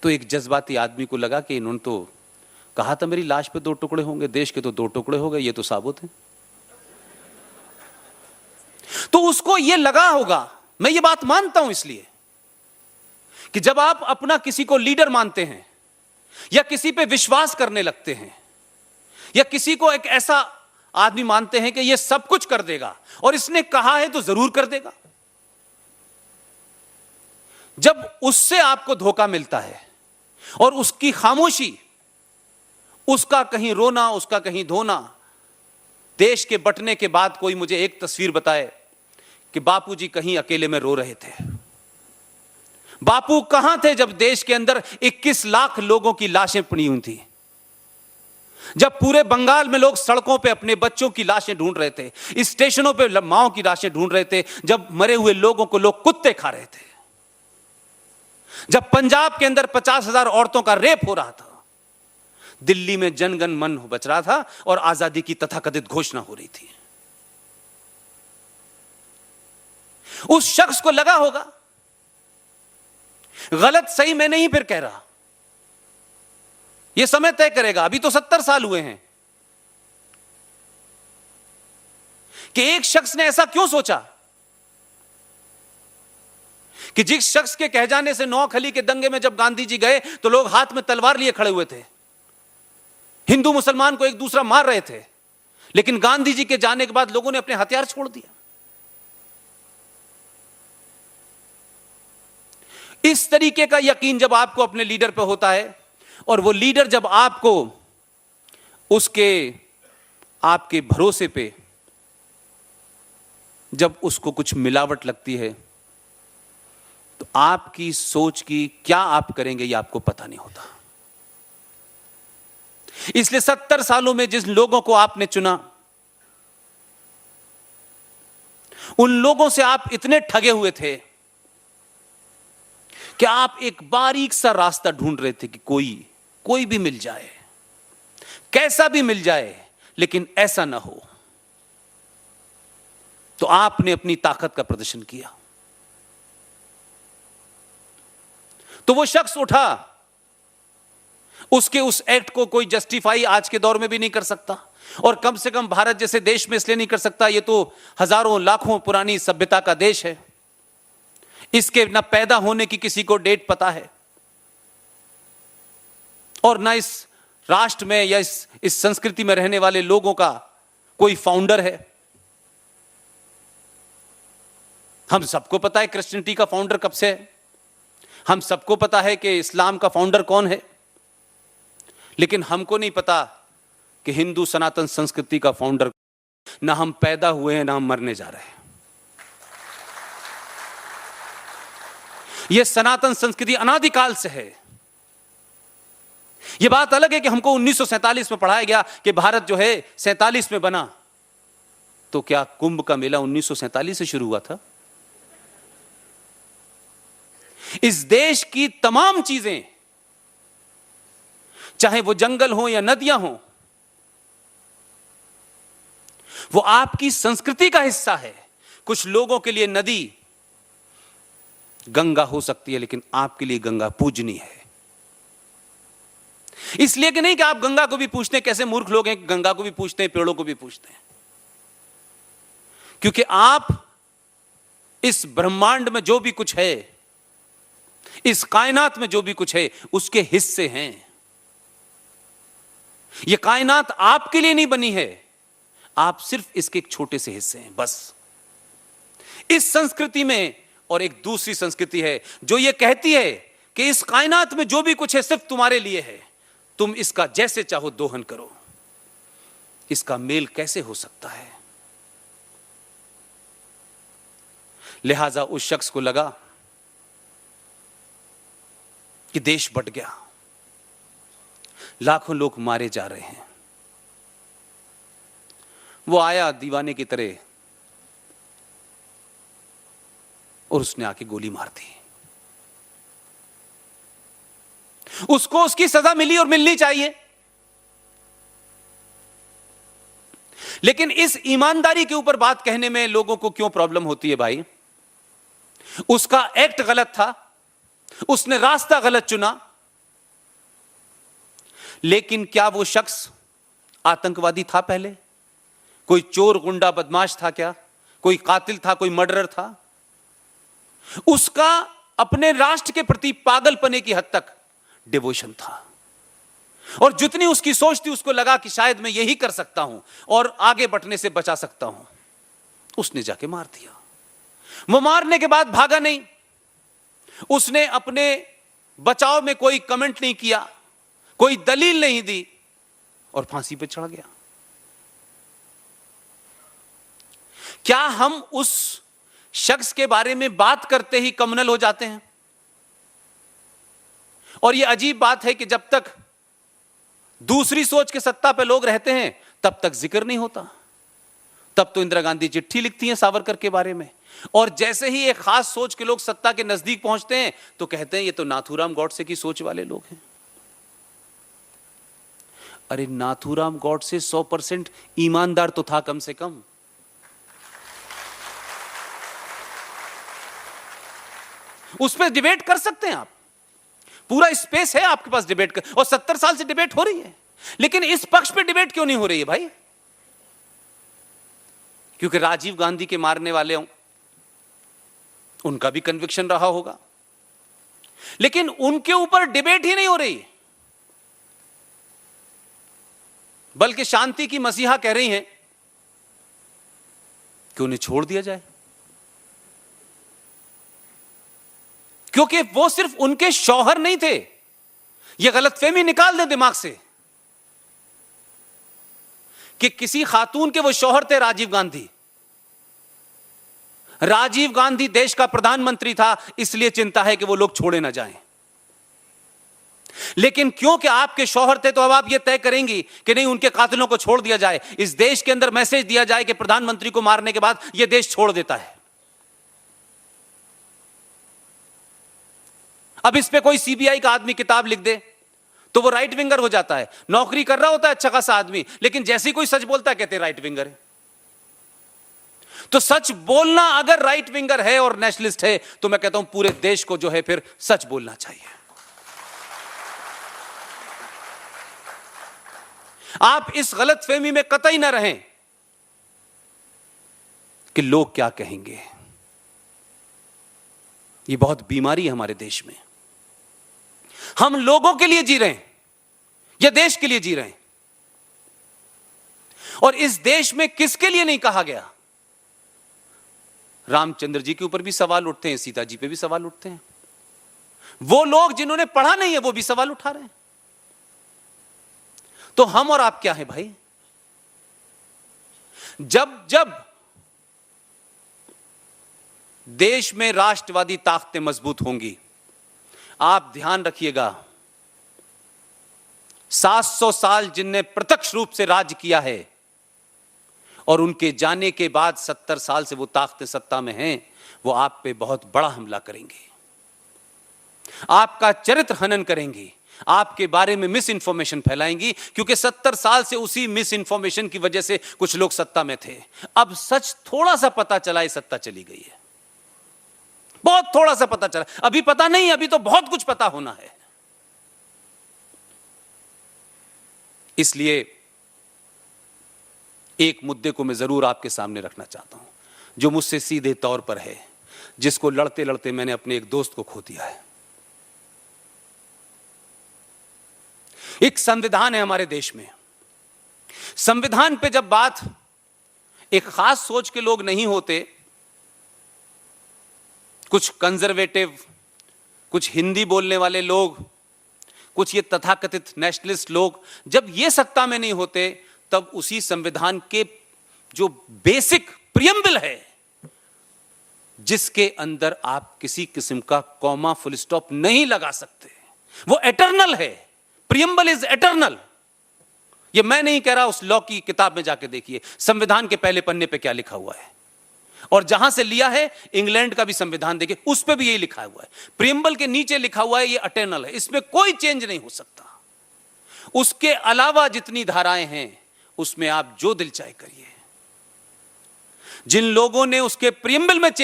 तो एक जज्बाती आदमी को लगा कि इन्होंने तो कहा था मेरी लाश पे 2 टुकड़े होंगे, देश के तो 2 टुकड़े हो गए, ये तो साबुत है। तो उसको ये लगा होगा, मैं ये बात मानता हूं, इसलिए कि जब आप अपना किसी को लीडर मानते हैं या किसी पे विश्वास करने लगते हैं या किसी को एक ऐसा आदमी मानते हैं कि ये सब कुछ कर देगा और इसने कहा है तो जरूर कर देगा, जब उससे आपको धोखा मिलता है और उसकी खामोशी, उसका कहीं रोना, उसका कहीं धोना, देश के बंटने के बाद कोई मुझे एक तस्वीर बताए कि बापूजी कहीं अकेले में रो रहे थे। बापू कहां थे जब देश के अंदर 21 लाख लोगों की लाशें पड़ी हुई थी, जब पूरे बंगाल में लोग सड़कों पे अपने बच्चों की लाशें ढूंढ रहे थे, स्टेशनों पे माओ की लाशें ढूंढ रहे थे, जब मरे हुए लोगों को लोग कुत्ते खा रहे थे, जब पंजाब के अंदर 50,000 औरतों का रेप हो रहा था, दिल्ली में जनगण मन बच रहा था और आजादी की तथाकथित घोषणा हो रही थी। उस शख्स को लगा होगा, गलत सही मैं नहीं फिर कह रहा, यह समय तय करेगा, अभी तो 70 साल हुए हैं, कि एक शख्स ने ऐसा क्यों सोचा कि जिस शख्स के कह जाने से नौखली के दंगे में जब गांधी जी गए तो लोग हाथ में तलवार लिए खड़े हुए थे, हिंदू मुसलमान को एक दूसरा मार रहे थे, लेकिन गांधी जी के जाने के बाद लोगों ने अपने हथियार छोड़ दिया। इस तरीके का यकीन जब आपको अपने लीडर पे होता है और वो लीडर जब आपको उसके आपके भरोसे पे जब उसको कुछ मिलावट लगती है तो आपकी सोच की क्या आप करेंगे ये आपको पता नहीं होता। इसलिए 70 सालों में जिन लोगों को आपने चुना, उन लोगों से आप इतने ठगे हुए थे कि आप एक बारीक सा रास्ता ढूंढ रहे थे कि कोई भी मिल जाए, कैसा भी मिल जाए, लेकिन ऐसा ना हो। तो आपने अपनी ताकत का प्रदर्शन किया। तो वो शख्स उठा, उसके उस एक्ट को कोई जस्टिफाई आज के दौर में भी नहीं कर सकता, और कम से कम भारत जैसे देश में इसलिए नहीं कर सकता, ये तो हजारों लाखों पुरानी सभ्यता का देश है, इसके ना पैदा होने की किसी को डेट पता है और ना इस राष्ट्र में या इस संस्कृति में रहने वाले लोगों का कोई फाउंडर है। हम सबको पता है क्रिश्चियनिटी का फाउंडर कब से है, हम सबको पता है कि इस्लाम का फाउंडर कौन है, लेकिन हमको नहीं पता कि हिंदू सनातन संस्कृति का फाउंडर, ना हम पैदा हुए हैं ना हम मरने जा रहे हैं। यह सनातन संस्कृति अनादिकाल से है। यह बात अलग है कि हमको 1947 में पढ़ाया गया कि भारत जो है 47 में बना, तो क्या कुंभ का मेला 1947 से शुरू हुआ था? इस देश की तमाम चीजें, चाहे वो जंगल हो या नदियां हो, वो आपकी संस्कृति का हिस्सा है। कुछ लोगों के लिए नदी गंगा हो सकती है, लेकिन आपके लिए गंगा पूजनीय है। इसलिए कि नहीं कि आप गंगा को भी पूछते हैं, कैसे मूर्ख लोग हैं, गंगा को भी पूछते हैं, पेड़ों को भी पूछते हैं, क्योंकि आप इस ब्रह्मांड में जो भी कुछ है, इस कायनात में जो भी कुछ है, उसके हिस्से हैं। यह कायनात आपके लिए नहीं बनी है, आप सिर्फ इसके एक छोटे से हिस्से हैं, बस। इस संस्कृति में और एक दूसरी संस्कृति है जो यह कहती है कि इस कायनात में जो भी कुछ है सिर्फ तुम्हारे लिए है, तुम इसका जैसे चाहो दोहन करो। इसका मेल कैसे हो सकता है? लिहाजा उस शख्स को लगा कि देश बट गया, लाखों लोग मारे जा रहे हैं। वो आया दीवाने की तरह और उसने आके गोली मार दी। उसको उसकी सजा मिली और मिलनी चाहिए, लेकिन इस ईमानदारी के ऊपर बात कहने में लोगों को क्यों प्रॉब्लम होती है भाई? उसका एक्ट गलत था, उसने रास्ता गलत चुना, लेकिन क्या वो शख्स आतंकवादी था? पहले कोई चोर गुंडा बदमाश था क्या? कोई कातिल था? कोई मर्डरर था? उसका अपने राष्ट्र के प्रति पागलपने की हद तक डिवोशन था, और जितनी उसकी सोच थी उसको लगा कि शायद मैं यही कर सकता हूं और आगे बढ़ने से बचा सकता हूं। उसने जाके मार दिया। वो मारने के बाद भागा नहीं, उसने अपने बचाव में कोई कमेंट नहीं किया, कोई दलील नहीं दी, और फांसी पे चढ़ गया। क्या हम उस शख्स के बारे में बात करते ही कम्युनल हो जाते हैं? और यह अजीब बात है कि जब तक दूसरी सोच के सत्ता पे लोग रहते हैं तब तक जिक्र नहीं होता। तब तो इंदिरा गांधी चिट्ठी लिखती हैं सावरकर के बारे में, और जैसे ही एक खास सोच के लोग सत्ता के नजदीक पहुंचते हैं तो कहते हैं ये तो नाथूराम गॉडसे की सोच वाले लोग हैं। अरे नाथूराम गॉडसे 100% ईमानदार तो था कम से कम। उस पर डिबेट कर सकते हैं आप, पूरा स्पेस है आपके पास डिबेट कर, और 70 साल से डिबेट हो रही है। लेकिन इस पक्ष पे डिबेट क्यों नहीं हो रही है भाई? क्योंकि राजीव गांधी के मारने वाले उनका भी कन्विक्शन रहा होगा, लेकिन उनके ऊपर डिबेट ही नहीं हो रही, बल्कि शांति की मसीहा कह रही हैं कि उन्हें छोड़ दिया जाए, क्योंकि वो सिर्फ उनके शौहर नहीं थे। यह गलतफहमी निकाल दें दिमाग से कि किसी खातून के वो शौहर थे राजीव गांधी। राजीव गांधी देश का प्रधानमंत्री था, इसलिए चिंता है कि वो लोग छोड़े ना जाएं। लेकिन क्योंकि आपके शौहर थे तो अब आप ये तय करेंगी कि नहीं, उनके कातिलों को छोड़ दिया जाए, इस देश के अंदर मैसेज दिया जाए कि प्रधानमंत्री को मारने के बाद यह देश छोड़ देता है। अब इस पे कोई सीबीआई का आदमी किताब लिख दे तो वो राइट विंगर हो जाता है। नौकरी कर रहा होता है अच्छा खासा आदमी, लेकिन जैसे ही कोई सच बोलता है कहते राइट विंगर है। तो सच बोलना अगर राइट विंगर है और नेशनलिस्ट है तो मैं कहता हूं पूरे देश को जो है फिर सच बोलना चाहिए। आप इस गलतफहमी में कतई ना रहें कि लोग क्या कहेंगे। ये बहुत बीमारी है हमारे देश में। हम लोगों के लिए जी रहे हैं या देश के लिए जी रहे हैं? और इस देश में किसके लिए नहीं कहा गया? रामचंद्र जी के ऊपर भी सवाल उठते हैं, सीता जी पे भी सवाल उठते हैं। वो लोग जिन्होंने पढ़ा नहीं है वो भी सवाल उठा रहे हैं। तो हम और आप क्या है भाई? जब जब देश में राष्ट्रवादी ताकतें मजबूत होंगी, आप ध्यान रखिएगा, 700 साल जिनने प्रत्यक्ष रूप से राज्य किया है और उनके जाने के बाद 70 साल से वो ताकतें सत्ता में हैं, वो आप पे बहुत बड़ा हमला करेंगे, आपका चरित्र हनन करेंगी, आपके बारे में मिस इंफॉर्मेशन फैलाएंगी, क्योंकि 70 साल से उसी मिस इंफॉर्मेशन की वजह से कुछ लोग सत्ता में थे। अब सच थोड़ा सा पता चला, ये सत्ता चली गई है। बहुत थोड़ा सा पता चला, अभी पता नहीं, अभी तो बहुत कुछ पता होना है। इसलिए एक मुद्दे को मैं जरूर आपके सामने रखना चाहता हूं, जो मुझसे सीधे तौर पर है, जिसको लड़ते लड़ते मैंने अपने एक दोस्त को खो दिया है। एक संविधान है हमारे देश में। संविधान पे जब बात एक खास सोच के लोग नहीं होते, कुछ कंजर्वेटिव, कुछ हिंदी बोलने वाले लोग, कुछ ये तथाकथित नेशनलिस्ट लोग, जब ये सत्ता में नहीं होते, तब उसी संविधान के जो बेसिक प्रियम्बल है, जिसके अंदर आप किसी किस्म का कॉमा फुल स्टॉप नहीं लगा सकते, वो एटर्नल है। Preamble is eternal. ये मैं नहीं कह रहा, उस लॉ की किताब में जाके देखिए संविधान के पहले पन्ने पे क्या लिखा हुआ है, और जहां से लिया है इंग्लैंड का भी संविधान देखिए, उस पे भी यही लिखा हुआ है। प्रियम्बल के नीचे लिखा हुआ है ये एटर्नल है, इसमें कोई चेंज नहीं हो सकता। उसके अलावा जितनी धाराएं हैं उसमें आप जो दिल चाहे करिए। जिन लोगों ने उसके प्रियम्बल में चेंज